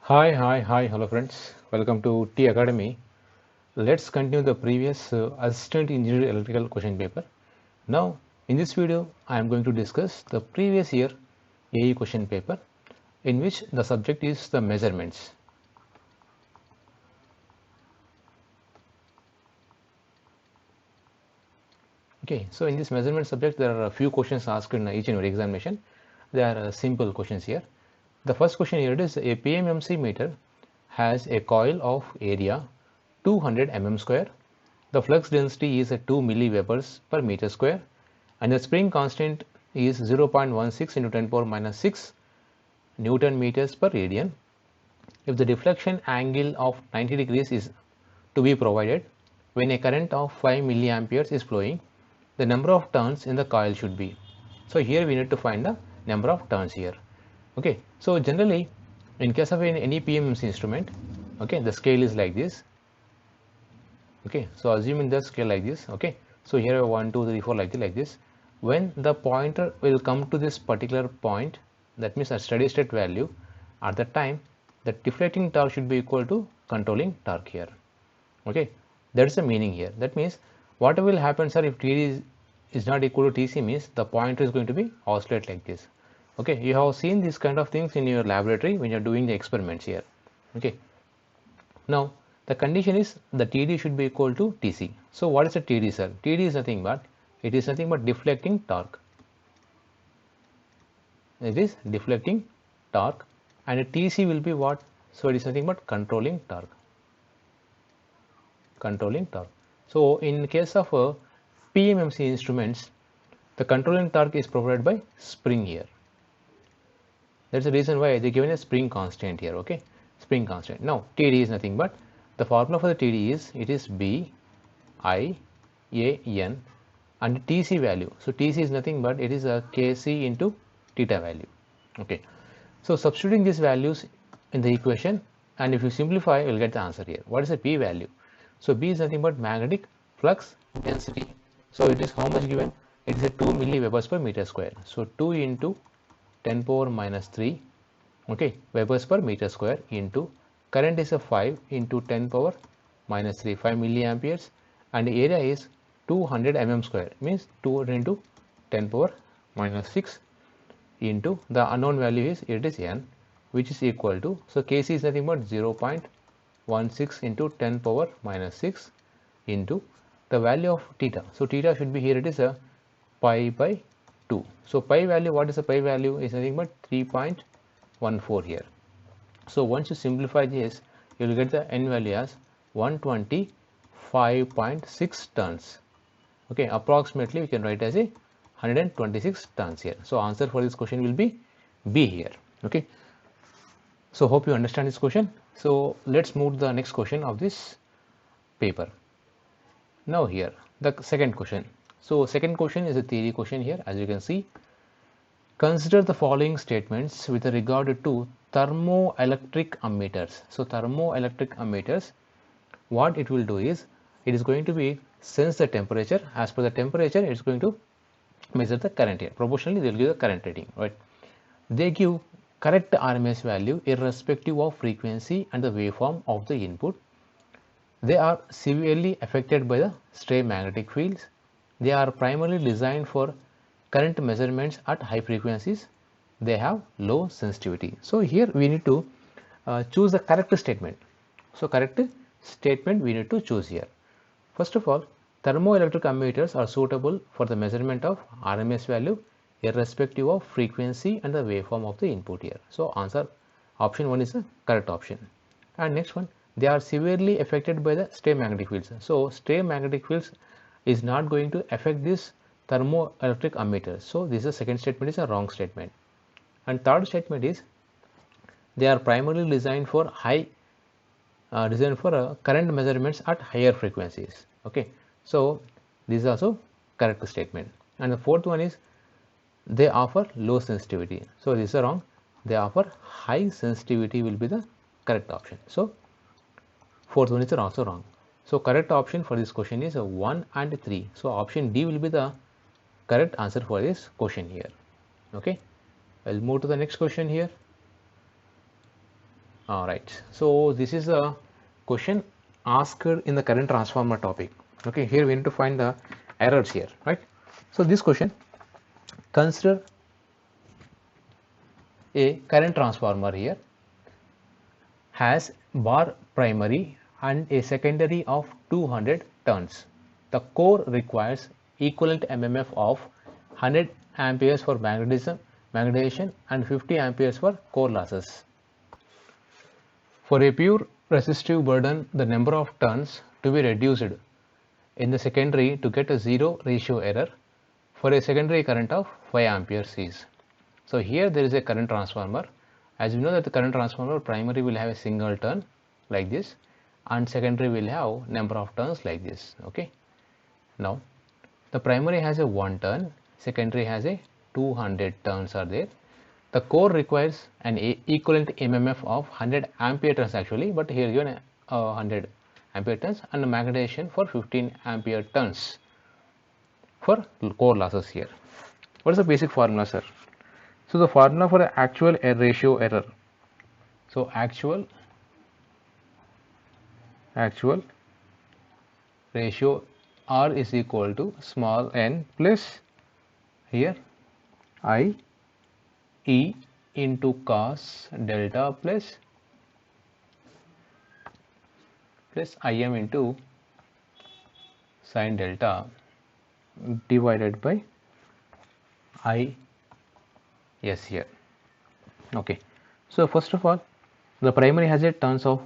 Hi, hello friends. Welcome to T Academy. Let's continue the previous Assistant Engineer Electrical question paper. Now, in this video, I am going to discuss the previous year AE question paper in which the subject is the measurements. Okay, so in this measurement subject, there are a few questions asked in each and every examination. They are simple questions here. The first question here is a PMMC meter has a coil of area 200 mm square. The flux density is at 2 millivebers per meter square and the spring constant is 0.16 into 10 power minus 6 Newton meters per radian. If the deflection angle of 90 degrees is to be provided when a current of 5 milliamperes is flowing, the number of turns in the coil should be. So here we need to find the number of turns here. Okay, so generally in case of any PMMC instrument, okay, the scale is like this. Okay, so assuming the scale like this. Okay, so here 1 2 3 4 like this. When the pointer will come to this particular point, that means a steady state value, at that time the deflecting torque should be equal to controlling torque here. Okay, that's the meaning here. That means what will happen, sir, if TD is not equal to TC, means the pointer is going to be oscillate like this. Okay, you have seen these kind of things in your laboratory when you're doing the experiments here. Okay, now the condition is the TD should be equal to TC. So what is the TD, sir? TD is nothing but, it is nothing but deflecting torque. It is deflecting torque, and TC will be what? So it is nothing but controlling torque. Controlling torque. So in case of PMMC instruments, the controlling torque is provided by spring here. That's the reason why they given a spring constant here. Okay, spring constant. Now TD is nothing but, the formula for the TD is, it is B I A N and TC value. So TC is nothing but, it is a Kc into theta value. Okay, so substituting these values in the equation, and if you simplify, you will get the answer here. What is the P value? So B is nothing but magnetic flux density. So it is how much given? It is a 2 millivebers per meter square. So 2 into 10 power minus 3, okay, webers per meter square, into current is a 5 into 10 power minus 3, 5 milliamperes, and the area is 200 mm square, means 200 into 10 power minus 6 into the unknown value is, it is n, which is equal to, so Kc is nothing but 0.16 into 10 power minus 6 into the value of theta. So theta should be here, it is a pi by 2. So pi value, what is the pi value? Is nothing but 3.14 here. So once you simplify this, you will get the n value as 125.6 tons. Okay, approximately we can write as a 126 tons here. So answer for this question will be B here. Okay, so hope you understand this question. So let's move to the next question of this paper. Now here the second question. So second question is a theory question here. As you can see, consider the following statements with regard to thermoelectric ammeters. So thermoelectric ammeters, what it will do is, it is going to be sense the temperature. As per the temperature, it's going to measure the current here. Proportionally, they will give the current rating, right? They give correct RMS value irrespective of frequency and the waveform of the input. They are severely affected by the stray magnetic fields. They are primarily designed for current measurements at high frequencies. They have low sensitivity. So here we need to choose the correct statement. So correct statement we need to choose here. First of all, thermoelectric ammeters are suitable for the measurement of RMS value irrespective of frequency and the waveform of the input here. So answer option 1 is the correct option. And next one, they are severely affected by the stray magnetic fields. So stray magnetic fields is not going to affect this thermoelectric ammeter. So this is the second statement, is a wrong statement. And third statement is, they are primarily designed for current measurements at higher frequencies. Okay, so this is also correct statement. And the fourth one is, they offer low sensitivity. So this is wrong. They offer high sensitivity will be the correct option. So fourth one is also wrong. So correct option for this question is 1 and 3. So option D will be the correct answer for this question here. Okay, I'll move to the next question here. Alright, so this is a question asked in the current transformer topic. Okay, here we need to find the errors here, right? So this question, consider a current transformer here has bar primary and a secondary of 200 turns. The core requires equivalent MMF of 100 amperes for magnetization and 50 amperes for core losses. For a pure resistive burden, the number of turns to be reduced in the secondary to get a zero ratio error for a secondary current of 5 amperes is. So here there is a current transformer. As you know that the current transformer primary will have a single turn like this and secondary will have number of turns like this. Okay. Now the primary has a 1 turn, secondary has a 200 turns are there. The core requires an equivalent MMF of 100 ampere turns actually, but here given 100 ampere turns and the magnetization for 15 ampere turns for core losses here. What is the basic formula, sir? So the formula for the actual ratio error. So actual ratio R is equal to small n plus here I E into cos delta plus Im into sin delta divided by I S here. Okay, so first of all the primary has a turns of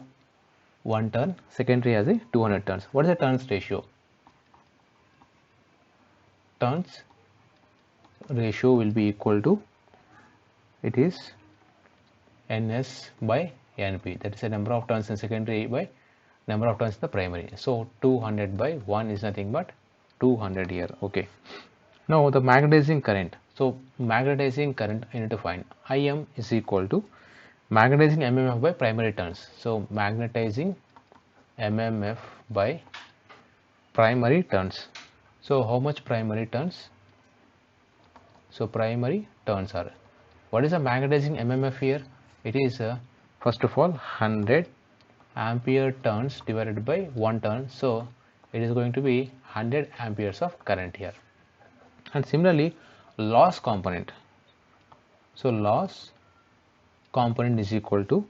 1 turn, secondary has a 200 turns. What is the turns ratio? Turns ratio will be equal to, it is ns by np, that is the number of turns in secondary by number of turns in the primary. So 200 by 1 is nothing but 200 here. Okay, now the magnetizing current. So magnetizing current I need to find. Im is equal to magnetizing MMF by primary turns. So magnetizing MMF by primary turns. So how much primary turns? So primary turns are, what is the magnetizing MMF here? It is first of all 100 ampere turns divided by 1 turn. So it is going to be 100 amperes of current here. And similarly loss component. So loss component is equal to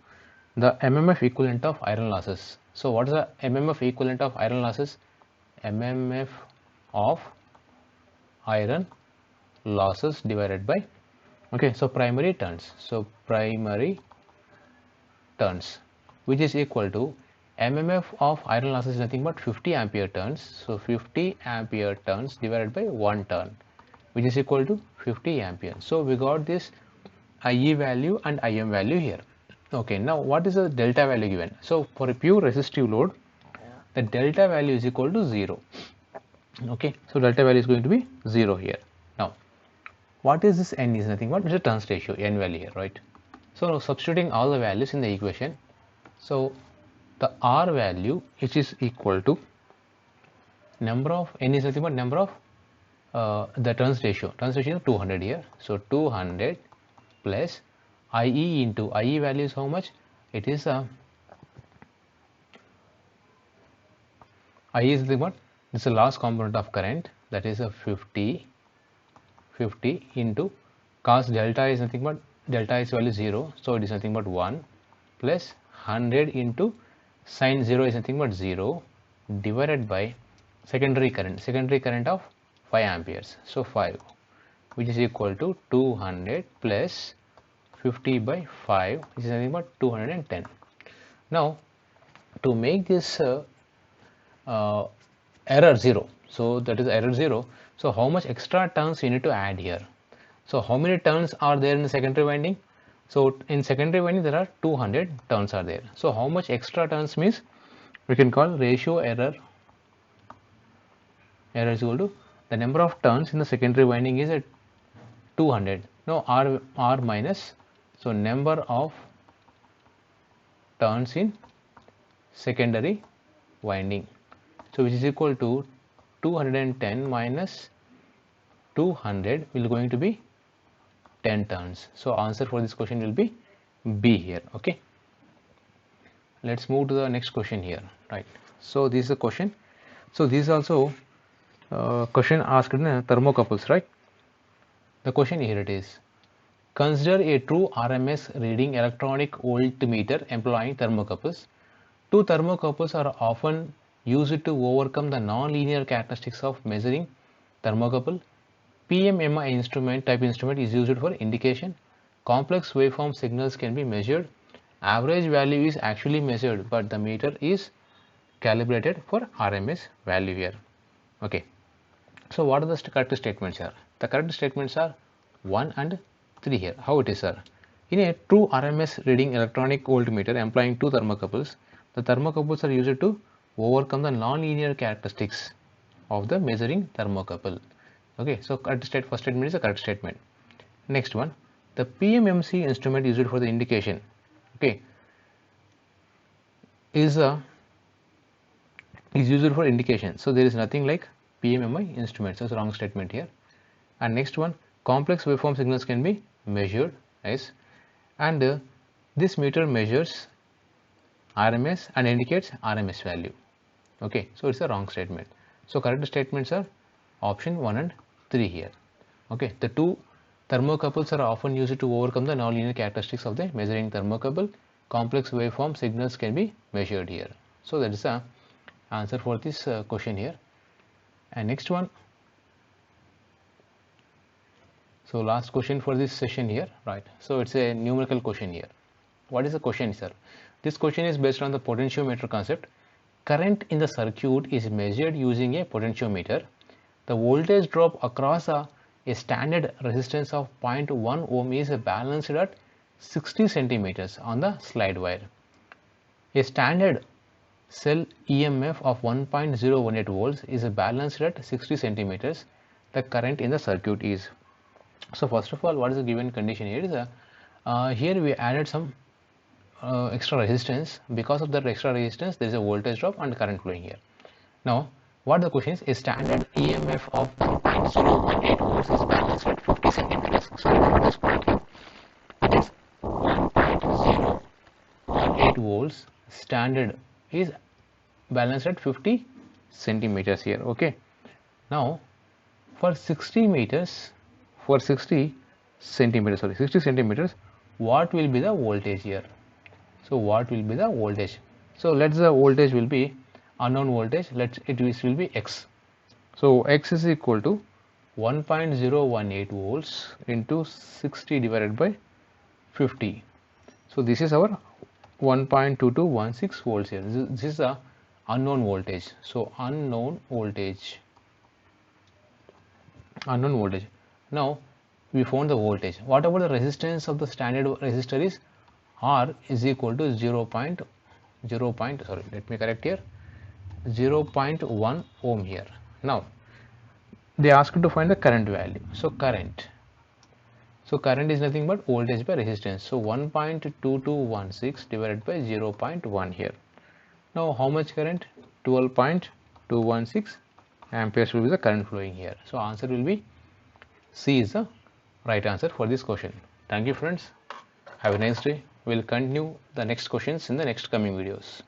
the MMF equivalent of iron losses. So what is the MMF equivalent of iron losses? MMF of iron losses divided by, okay, so primary turns. So primary turns, which is equal to MMF of iron losses is nothing but 50 ampere turns. So 50 ampere turns divided by 1 turn, which is equal to 50 ampere. So we got this IE value and IM value here. Okay, now what is the delta value given? So for a pure resistive load, the delta value is equal to 0. Okay, so delta value is going to be 0 here. Now what is this n is nothing but it's a turns ratio, n value here, right? So now substituting all the values in the equation, so the R value, which is equal to number of, n is nothing but number of the turns ratio is 200 here. So 200 plus IE into IE value is how much? It is IE is nothing but this is the last component of current, that is a 50 into cos delta is nothing but delta is value 0, so it is nothing but 1 plus 100 into sin 0 is nothing but 0 divided by secondary current of 5 amperes, so 5, which is equal to 200 plus 50 by 5, which is nothing but 210. Now to make this error 0, so that is error 0, so how much extra turns you need to add here? So how many turns are there in the secondary winding? So in secondary winding there are 200 turns are there. So how much extra turns means we can call ratio error is equal to the number of turns in the secondary winding is at 200. Now R minus, so number of turns in secondary winding, so which is equal to 210 minus 200 will going to be 10 turns. So answer for this question will be B here. Okay. let's move to the next question here, right? So this is a question. So this is also question asked in thermocouples, right? The question here it is: consider a true RMS reading electronic voltmeter employing thermocouples. Two thermocouples are often used to overcome the non-linear characteristics of measuring thermocouple. PMMI type instrument is used for indication. Complex waveform signals can be measured. Average value is actually measured, but the meter is calibrated for RMS value here. Okay. So what are the correct statements here? The correct statements are 1 and 3 here. How it is, sir? In a true RMS reading electronic voltmeter employing two thermocouples, the thermocouples are used to overcome the non-linear characteristics of the measuring thermocouple. Okay, so first statement is a correct statement. Next one, the PMMC instrument used for the indication, okay, is used for indication. So there is nothing like PMMI instrument. So it's a wrong statement here. And next one, complex waveform signals can be measured, yes, and this meter measures RMS and indicates RMS value. Okay, so it's a wrong statement. So correct statements are option 1 and 3 here. Okay, the two thermocouples are often used to overcome the nonlinear characteristics of the measuring thermocouple. Complex waveform signals can be measured here. So that is the answer for this question here. And next one, so last question for this session here, right? So it's a numerical question here. What is the question, sir? This question is based on the potentiometer concept. Current in the circuit is measured using a potentiometer. The voltage drop across a standard resistance of 0.1 ohm is balanced at 60 centimeters on the slide wire. A standard cell EMF of 1.018 volts is balanced at 60 centimeters. The current in the circuit is. So first of all, what is the given condition here is here we added some extra resistance. Because of that extra resistance, there is a voltage drop and current flowing here. Now what the question is, a standard EMF of 1.018 volts is balanced at 50 centimeters. So remember this point here. It is 1.018 volts standard is balanced at 50 centimeters here. Okay. Now for 60 centimeters, what will be the voltage here? So what will be the voltage? So let's the voltage will be unknown voltage. Will be X. So X is equal to 1.018 volts into 60 divided by 50. So this is our 1.2216 volts here. This is the unknown voltage. So unknown voltage. Now we found the voltage. What about the resistance of the standard resistor is R is equal to 0.1 ohm here. Now they asked to find the current value. So current is nothing but voltage by resistance. So 1.2216 divided by 0.1 here. Now how much current? 12.216 amperes will be the current flowing here. So answer will be C is the right answer for this question. Thank you friends. Have a nice day. We'll continue the next questions in the next coming videos.